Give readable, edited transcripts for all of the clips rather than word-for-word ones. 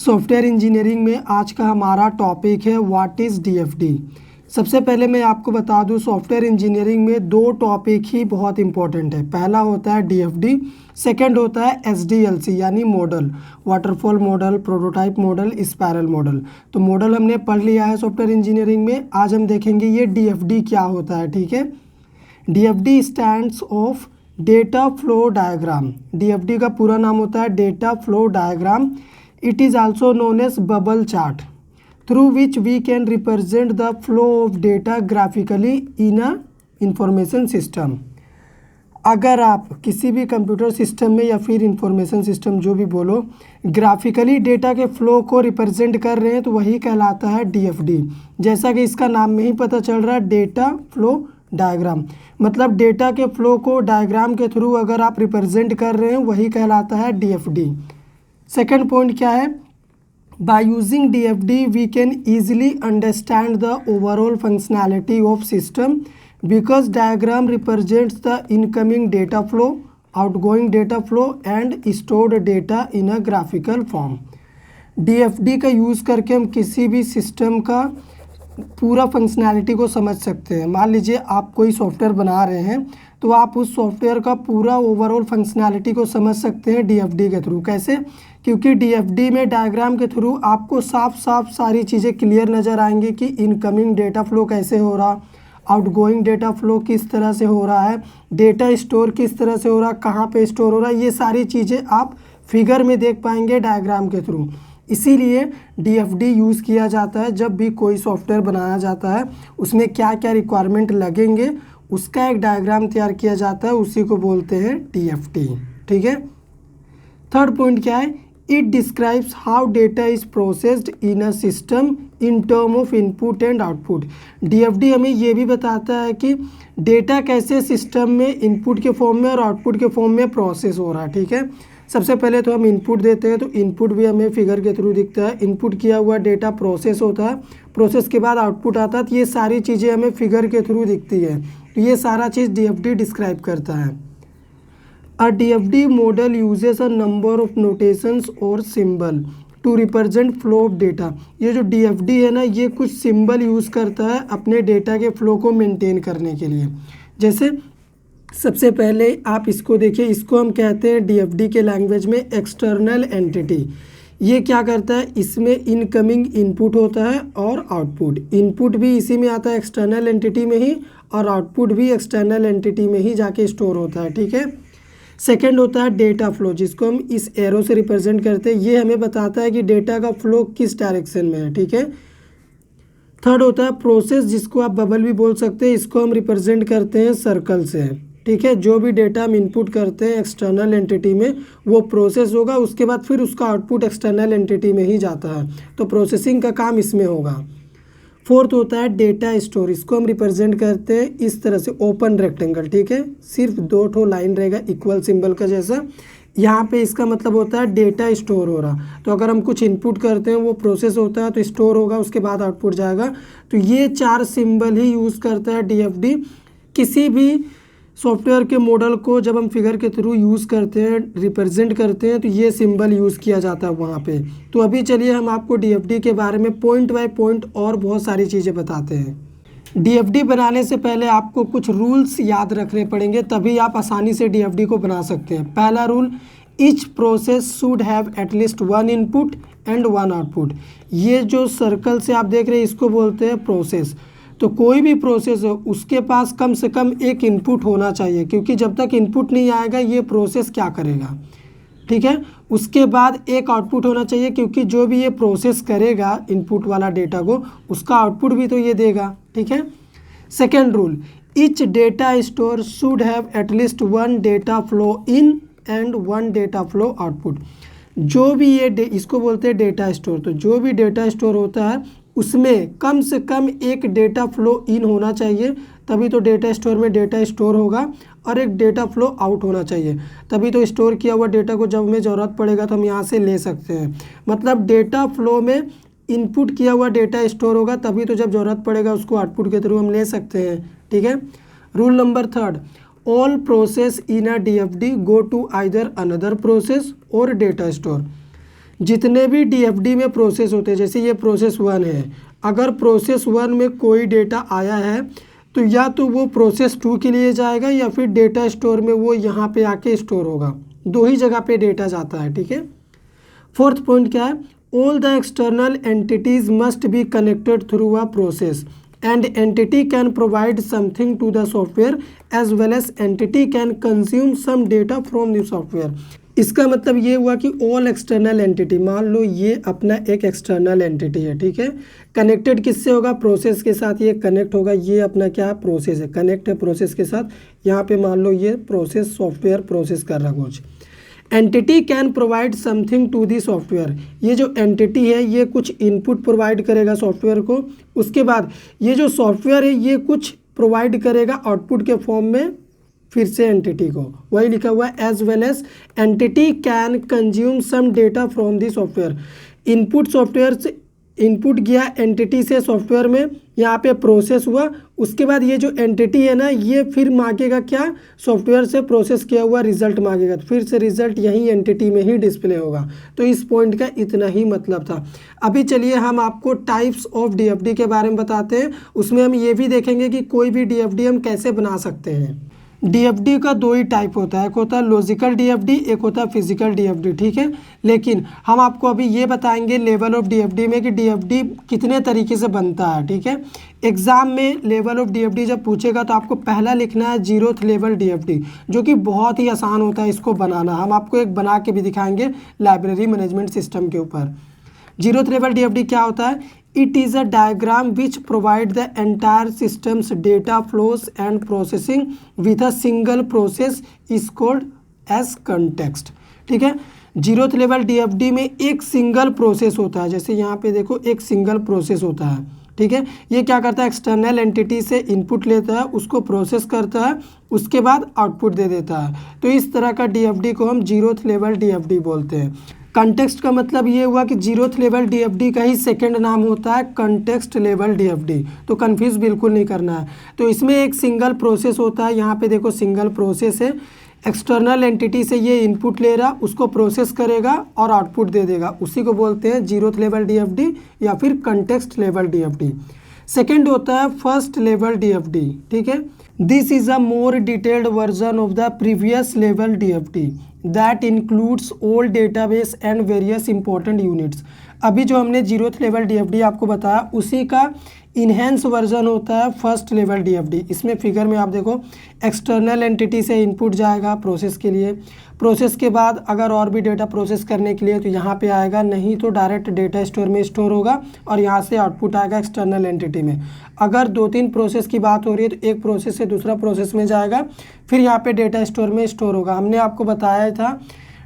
Software engineering में आज का हमारा टॉपिक है व्हाट इज़ डीएफडी। सबसे पहले मैं आपको बता दूं, सॉफ्टवेयर इंजीनियरिंग में दो टॉपिक ही बहुत इंपॉर्टेंट है। पहला होता है डीएफडी, सेकंड होता है एसडीएलसी यानी model, waterfall model, prototype model, spiral model. तो मॉडल हमने पढ़ लिया है सॉफ्टवेयर इंजीनियरिंग में। आज हम देखेंगे ये डीएफडी क्या होता है। ठीक है, DFD stands of data flow diagram. DFD का पूरा नाम होता है data flow diagram. It is also known as bubble chart, through which we can represent the flow of data graphically in a information system। अगर आप किसी भी computer system में या फिर इंफॉर्मेशन सिस्टम जो भी बोलो, ग्राफिकली डेटा के फ्लो को रिप्रेजेंट कर रहे हैं तो वही कहलाता है डीएफडी। जैसा कि इसका नाम में ही पता चल रहा है, डेटा फ्लो डायग्राम, मतलब डेटा के फ्लो को डायग्राम के थ्रू अगर आप रिप्रेजेंट कर रहे हैं वही कहलाता है डीएफडी। सेकेंड पॉइंट क्या है, by using DFD we can easily understand the overall functionality of system because diagram represents the incoming data flow, outgoing data flow and stored data in a graphical form. DFD का use करके हम किसी भी system का पूरा functionality को समझ सकते हैं। मान लीजिए आप कोई सॉफ्टवेयर बना रहे हैं तो आप उस सॉफ्टवेयर का पूरा ओवरऑल फंक्शनैलिटी को समझ सकते हैं डीएफडी के थ्रू। कैसे? क्योंकि डीएफडी में डायग्राम के थ्रू आपको साफ साफ सारी चीज़ें क्लियर नज़र आएंगी कि इनकमिंग डेटा फ्लो कैसे हो रहा, आउटगोइंग डेटा फ्लो किस तरह से हो रहा है, डेटा स्टोर किस तरह से हो रहा, कहाँ पे स्टोर हो रहा है, ये सारी चीज़ें आप फिगर में देख पाएंगे डायग्राम के थ्रू। इसीलिए डीएफडी यूज़ किया जाता है जब भी कोई सॉफ्टवेयर बनाया जाता है, उसमें क्या क्या रिक्वायरमेंट लगेंगे उसका एक डायग्राम तैयार किया जाता है, उसी को बोलते हैं डीएफडी। ठीक है, थर्ड पॉइंट क्या है, it describes how data is processed in a system in term of input and output. DFD हमें ये भी बताता है कि डेटा कैसे सिस्टम में इनपुट के फॉर्म में और आउटपुट के फॉर्म में प्रोसेस हो रहा है। ठीक है, सबसे पहले तो हम इनपुट देते हैं तो इनपुट भी हमें फिगर के थ्रू दिखता है। इनपुट किया हुआ डेटा प्रोसेस होता है, प्रोसेस के बाद आउटपुट आता है, तो ये सारी चीज़ें हमें फिगर के थ्रू दिखती है। तो ये सारा चीज़ डीएफडी डिस्क्राइब करता है। A DFD model uses a number of notations और symbol to represent flow of data. ये जो डीएफडी है ना, ये कुछ सिंबल यूज़ करता है अपने डेटा के फ्लो को मेंटेन करने के लिए। जैसे सबसे पहले आप इसको देखिए, इसको हम कहते हैं डीएफडी के लैंग्वेज में एक्सटर्नल एंटिटी। ये क्या करता है, इसमें इनकमिंग इनपुट होता है और आउटपुट। इनपुट भी इसी में आता है एक्सटर्नल एंटिटी में ही, और आउटपुट भी एक्सटर्नल एंटिटी में ही जाके स्टोर होता है। ठीक है, सेकंड होता है डेटा फ्लो, जिसको हम इस एरो से रिप्रेजेंट करते हैं। ये हमें बताता है कि डेटा का फ्लो किस डायरेक्शन में है। ठीक है, थर्ड होता है प्रोसेस, जिसको आप बबल भी बोल सकते हैं। इसको हम रिप्रेजेंट करते हैं सर्कल से। ठीक है, जो भी डेटा हम इनपुट करते हैं एक्सटर्नल एंटिटी में वो प्रोसेस होगा, उसके बाद फिर उसका आउटपुट एक्सटर्नल एंटिटी में ही जाता है, तो प्रोसेसिंग का काम इसमें होगा। फोर्थ होता है डेटा स्टोर, इसको हम रिप्रेजेंट करते हैं इस तरह से, ओपन रेक्टेंगल। ठीक है, सिर्फ दो ठो लाइन रहेगा इक्वल सिंबल का जैसा। यहाँ पे इसका मतलब होता है डेटा स्टोर हो रहा। तो अगर हम कुछ इनपुट करते हैं वो प्रोसेस होता है तो स्टोर होगा, उसके बाद आउटपुट जाएगा। तो ये चार सिंबल ही यूज़ करता है डीएफडी। किसी भी सॉफ्टवेयर के मॉडल को जब हम फिगर के थ्रू यूज़ करते हैं, रिप्रेजेंट करते हैं, तो ये सिंबल यूज़ किया जाता है वहाँ पे। तो अभी चलिए हम आपको डीएफडी के बारे में पॉइंट बाय पॉइंट और बहुत सारी चीज़ें बताते हैं। डीएफडी बनाने से पहले आपको कुछ रूल्स याद रखने पड़ेंगे, तभी आप आसानी से डीएफडी को बना सकते हैं। पहला rule, each process should have at least one input and one output. ये जो सर्कल से आप देख रहे हैं इसको बोलते हैं प्रोसेस। तो कोई भी प्रोसेस हो उसके पास कम से कम एक इनपुट होना चाहिए, क्योंकि जब तक इनपुट नहीं आएगा ये प्रोसेस क्या करेगा। ठीक है, उसके बाद एक आउटपुट होना चाहिए, क्योंकि जो भी ये प्रोसेस करेगा इनपुट वाला डेटा को, उसका आउटपुट भी तो ये देगा। ठीक है, second rule, each data store should have at least one data flow in and one data flow output. जो भी ये इसको बोलते हैं डेटा स्टोर, तो जो भी डेटा स्टोर होता है उसमें कम से कम एक डेटा फ्लो इन होना चाहिए, तभी तो डेटा स्टोर में डेटा स्टोर होगा, और एक डेटा फ्लो आउट होना चाहिए, तभी तो स्टोर किया हुआ डेटा को जब हमें ज़रूरत पड़ेगा तो हम यहाँ से ले सकते हैं। मतलब डेटा फ्लो में इनपुट किया हुआ डेटा स्टोर होगा, तभी तो जब ज़रूरत पड़ेगा उसको आउटपुट के थ्रू हम ले सकते हैं। ठीक है, rule number third, all process in a DFD go to either another process और डेटा स्टोर। जितने भी डीएफडी में प्रोसेस होते हैं, जैसे ये प्रोसेस 1 है, अगर प्रोसेस 1 में कोई डेटा आया है तो या तो वो प्रोसेस 2 के लिए जाएगा या फिर डेटा स्टोर में वो यहाँ पे आके स्टोर होगा। दो ही जगह पे डेटा जाता है, ठीक है। फोर्थ पॉइंट क्या है, all the external entities must be connected through a process and entity can provide something to the software as well as entity can consume some data from the software. इसका मतलब ये हुआ कि all external entity, मान लो ये अपना एक external entity है, ठीक है, कनेक्टेड किससे होगा, प्रोसेस के साथ ये कनेक्ट होगा। ये अपना क्या प्रोसेस है, कनेक्ट है प्रोसेस के साथ। यहाँ पे मान लो ये प्रोसेस सॉफ्टवेयर प्रोसेस कर रहा कुछ। Entity can provide something to the software, ये जो एंटिटी है ये कुछ इनपुट प्रोवाइड करेगा सॉफ्टवेयर को। उसके बाद ये जो सॉफ्टवेयर है ये कुछ प्रोवाइड करेगा आउटपुट के फॉर्म में फिर से एंटिटी को, वही लिखा हुआ है as well as entity can consume some data from the software. Input software से इनपुट गया एंटिटी से सॉफ्टवेयर में, यहाँ पे प्रोसेस हुआ, उसके बाद ये जो एंटिटी है ना ये फिर मांगेगा क्या, सॉफ्टवेयर से प्रोसेस किया हुआ रिजल्ट मांगेगा, तो फिर से रिजल्ट यही एंटिटी में ही डिस्प्ले होगा। तो इस पॉइंट का इतना ही मतलब था। अभी चलिए हम आपको टाइप्स ऑफ डीएफडी के बारे में बताते हैं। उसमें हम ये भी देखेंगे कि कोई भी डीएफडी हम कैसे बना सकते हैं। डीएफडी का दो ही टाइप होता है, एक होता है लॉजिकल डीएफडी, एक होता है फिजिकल डीएफडी, ठीक है। लेकिन हम आपको अभी ये बताएंगे लेवल ऑफ डीएफडी में कि डीएफडी कितने तरीके से बनता है, ठीक है। एग्जाम में लेवल ऑफ डीएफडी जब पूछेगा तो आपको पहला लिखना है 0th लेवल डीएफडी, जो कि बहुत ही आसान होता है इसको बनाना। हम आपको एक बना के भी दिखाएंगे लाइब्रेरी मैनेजमेंट सिस्टम के ऊपर। 0th लेवल डीएफडी क्या होता है, it is a diagram which provide the entire system's data flows and processing with a single process is called as context, ठीक है। 0th लेवल डीएफडी में एक सिंगल प्रोसेस होता है, जैसे यहाँ पे देखो एक सिंगल प्रोसेस होता है, ठीक है। ये क्या करता है, एक्सटर्नल एंटिटी से इनपुट लेता है, उसको प्रोसेस करता है, उसके बाद आउटपुट दे देता है। तो इस तरह का डीएफडी को हम 0th लेवल डीएफडी बोलते हैं। कंटेक्स्ट का मतलब ये हुआ कि 0th लेवल डीएफडी का ही सेकंड नाम होता है कंटेक्स्ट लेवल डीएफडी, तो कंफ्यूज बिल्कुल नहीं करना है। तो इसमें एक सिंगल प्रोसेस होता है, यहाँ पे देखो सिंगल प्रोसेस है, एक्सटर्नल एंटिटी से ये इनपुट ले रहा, उसको प्रोसेस करेगा और आउटपुट दे देगा, उसी को बोलते हैं 0th लेवल डीएफडी या फिर कंटेक्स्ट लेवल डीएफडी। सेकेंड होता है फर्स्ट लेवल डीएफडी, ठीक है। This is a more detailed version of the previous level DFD that includes all database and various important units। अभी जो हमने 0th लेवल डीएफडी आपको बताया उसी का इन्हेंस वर्जन होता है फर्स्ट लेवल डीएफडी। इसमें फिगर में आप देखो एक्सटर्नल एंटिटी से इनपुट जाएगा प्रोसेस के लिए, प्रोसेस के बाद अगर और भी डेटा प्रोसेस करने के लिए तो यहाँ पे आएगा, नहीं तो डायरेक्ट डेटा स्टोर में स्टोर होगा और यहाँ से आउटपुट आएगा एक्सटर्नल एंटिटी में। अगर 2-3 प्रोसेस की बात हो रही है तो एक प्रोसेस से दूसरा प्रोसेस में जाएगा, फिर यहाँ पे डेटा स्टोर में स्टोर होगा। हमने आपको बताया था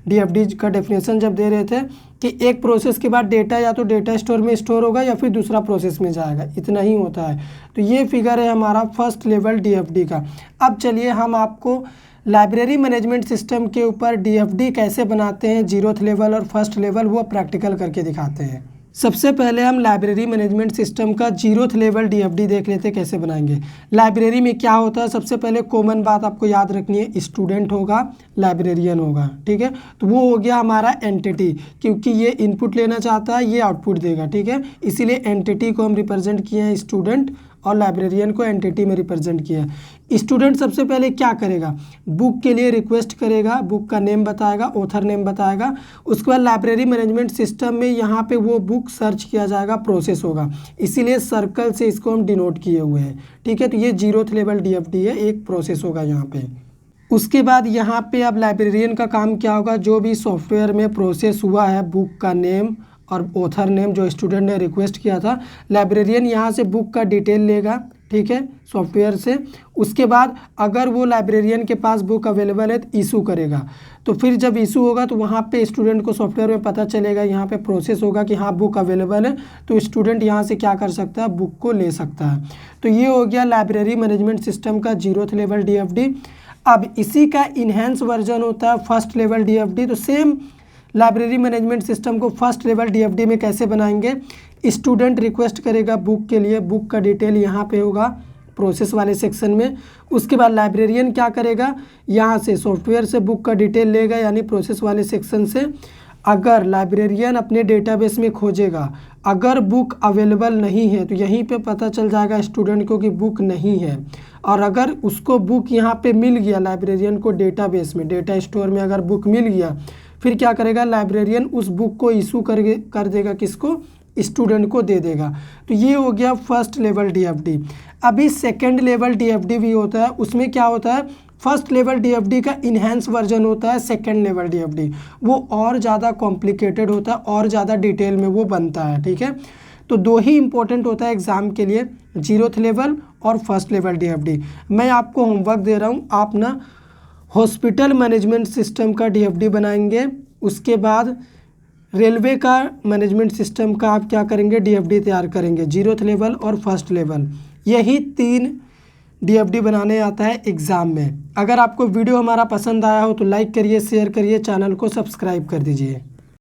डीएफडी का डेफिनेशन जब दे रहे थे कि एक प्रोसेस के बाद डेटा या तो डेटा स्टोर में स्टोर होगा या फिर दूसरा प्रोसेस में जाएगा, इतना ही होता है। तो ये फिगर है हमारा फर्स्ट लेवल डीएफडी का। अब चलिए हम आपको लाइब्रेरी मैनेजमेंट सिस्टम के ऊपर डीएफडी कैसे बनाते हैं 0th लेवल और फर्स्ट लेवल, वो प्रैक्टिकल करके दिखाते हैं। सबसे पहले हम लाइब्रेरी मैनेजमेंट सिस्टम का 0th लेवल डीएफडी देख लेते हैं कैसे बनाएंगे। लाइब्रेरी में क्या होता है, सबसे पहले कॉमन बात आपको याद रखनी है, स्टूडेंट होगा, लाइब्रेरियन होगा, ठीक है। तो वो हो गया हमारा एंटिटी, क्योंकि ये इनपुट लेना चाहता है, ये आउटपुट देगा, ठीक है। इसीलिए एंटिटी को हम रिप्रेजेंट किए हैं स्टूडेंट और लाइब्रेरियन को एंटिटी में रिप्रेजेंट किया है। स्टूडेंट सबसे पहले क्या करेगा, बुक के लिए रिक्वेस्ट करेगा, बुक का नेम बताएगा, ऑथर नेम बताएगा। उसके बाद लाइब्रेरी मैनेजमेंट सिस्टम में यहाँ पे वो बुक सर्च किया जाएगा, प्रोसेस होगा, इसीलिए सर्कल से इसको हम डिनोट किए हुए हैं, ठीक है। तो ये 0th लेवल डीएफडी है, एक प्रोसेस होगा यहाँ पे। उसके बाद यहाँ पे अब लाइब्रेरियन का काम क्या होगा, जो भी सॉफ्टवेयर में प्रोसेस हुआ है, बुक का नेम और ऑथर नेम जो स्टूडेंट ने रिक्वेस्ट किया था, लाइब्रेरियन यहाँ से बुक का डिटेल लेगा, ठीक है, सॉफ्टवेयर से। उसके बाद अगर वो लाइब्रेरियन के पास बुक अवेलेबल है तो इशू करेगा, तो फिर जब इशू होगा तो वहाँ पे स्टूडेंट को सॉफ्टवेयर में पता चलेगा, यहाँ पे प्रोसेस होगा कि हाँ बुक अवेलेबल है, तो स्टूडेंट यहाँ से क्या कर सकता है, बुक को ले सकता है। तो ये हो गया लाइब्रेरी मैनेजमेंट सिस्टम का 0th लेवल डीएफडी। अब इसी का इन्हेंस वर्जन होता है फर्स्ट लेवल डीएफडी। तो सेम लाइब्रेरी मैनेजमेंट सिस्टम को फर्स्ट लेवल डीएफडी में कैसे बनाएंगे, स्टूडेंट रिक्वेस्ट करेगा बुक के लिए, बुक का डिटेल यहाँ पे होगा प्रोसेस वाले सेक्शन में। उसके बाद लाइब्रेरियन क्या करेगा, यहाँ से सॉफ्टवेयर से बुक का डिटेल लेगा, यानी प्रोसेस वाले सेक्शन से। अगर लाइब्रेरियन अपने डेटाबेस में खोजेगा, अगर बुक अवेलेबल नहीं है तो यहीं पे पता चल जाएगा स्टूडेंट को कि बुक नहीं है। और अगर उसको बुक यहाँ पे मिल गया, लाइब्रेरियन को डेटाबेस में, डेटा स्टोर में अगर बुक मिल गया, फिर क्या करेगा लाइब्रेरियन, उस बुक को इशू कर देगा, किसको, स्टूडेंट को दे देगा। तो ये हो गया फर्स्ट लेवल डीएफडी। अभी सेकंड लेवल डीएफडी भी होता है, उसमें क्या होता है, फर्स्ट लेवल डीएफडी का इन्हेंस वर्जन होता है, सेकंड लेवल डीएफडी वो और ज़्यादा कॉम्प्लिकेटेड होता है, और ज़्यादा डिटेल में वो बनता है, ठीक है। तो दो ही इंपॉर्टेंट होता है एग्ज़ाम के लिए, 0th लेवल और फर्स्ट लेवल डीएफडी। मैं आपको होमवर्क दे रहा हूँ, आप ना हॉस्पिटल मैनेजमेंट सिस्टम का डीएफडी बनाएंगे, उसके बाद रेलवे का मैनेजमेंट सिस्टम का आप क्या करेंगे, डीएफडी तैयार करेंगे, 0th लेवल और फर्स्ट लेवल। यही 3 डीएफडी बनाने आता है एग्ज़ाम में। अगर आपको वीडियो हमारा पसंद आया हो तो लाइक करिए, शेयर करिए, चैनल को सब्सक्राइब कर दीजिए।